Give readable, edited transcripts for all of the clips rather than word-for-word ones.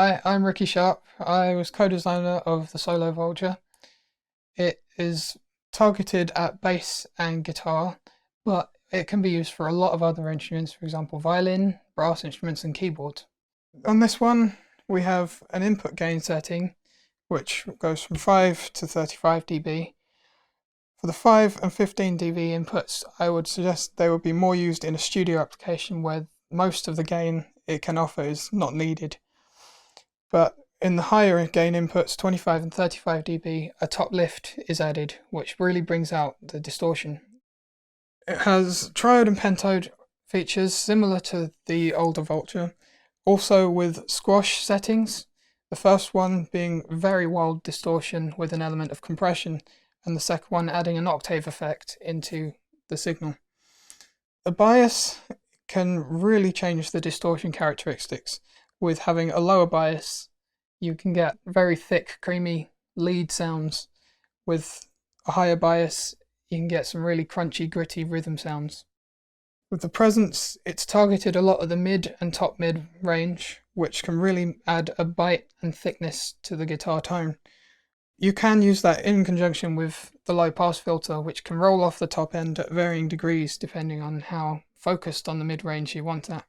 Hi, I'm Ricky Sharp. I was co-designer of the Solo Vulture. It is targeted at bass and guitar, but it can be used for a lot of other instruments, for example violin, brass instruments and keyboards. On this one we have an input gain setting which goes from 5 to 35 dB. For the 5 and 15 dB inputs, I would suggest they would be more used in a studio application where most of the gain it can offer is not needed. But in the higher gain inputs, 25 and 35 dB, a top lift is added, which really brings out the distortion. It has triode and pentode features similar to the older Vulture, also with squash settings. The first one being very wild distortion with an element of compression, and the second one adding an octave effect into the signal. The bias can really change the distortion characteristics. With having a lower bias, you can get very thick, creamy lead sounds. With a higher bias, you can get some really crunchy, gritty rhythm sounds. With the presence, it's targeted a lot of the mid and top mid range, which can really add a bite and thickness to the guitar tone. You can use that in conjunction with the low pass filter, which can roll off the top end at varying degrees depending on how focused on the mid range you want that.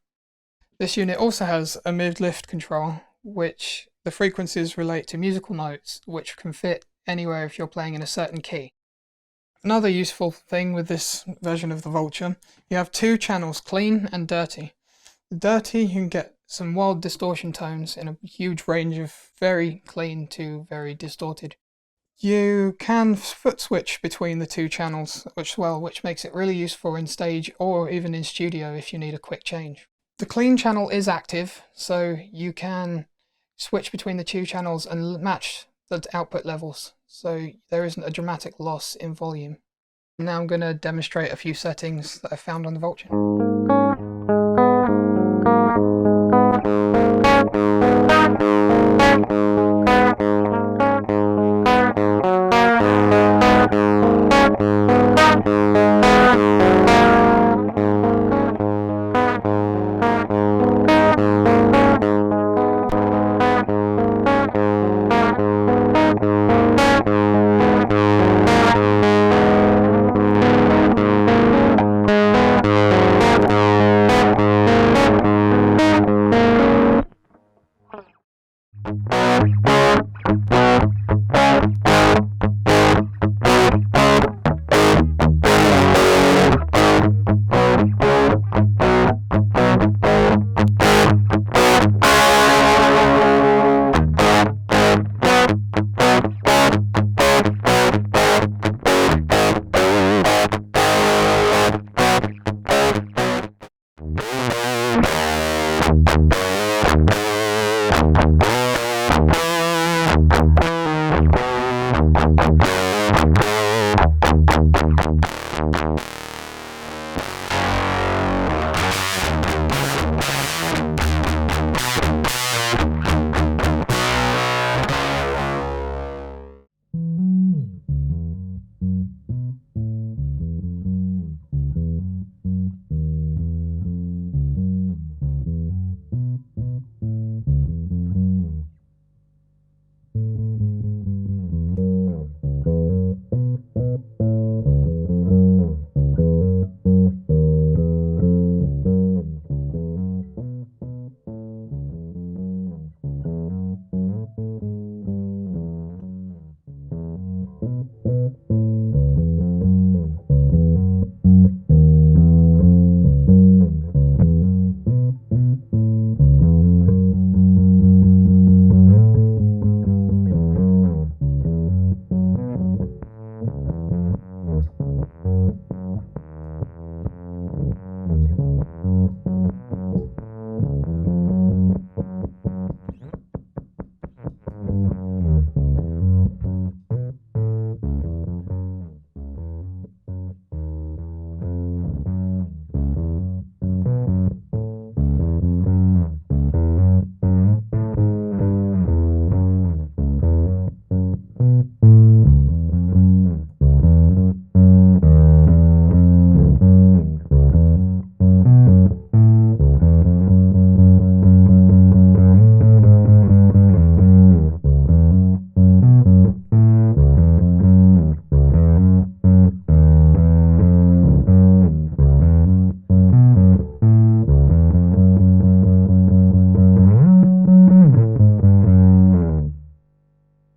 This unit also has a mid-lift control, which the frequencies relate to musical notes, which can fit anywhere if you're playing in a certain key. Another useful thing with this version of the Vulture, you have two channels, clean and dirty. The dirty, you can get some wild distortion tones in a huge range of very clean to very distorted. You can foot switch between the two channels which makes it really useful in stage or even in studio if you need a quick change. The clean channel is active, so you can switch between the two channels and match the output levels, so there isn't a dramatic loss in volume. Now I'm going to demonstrate a few settings that I found on the Vulture.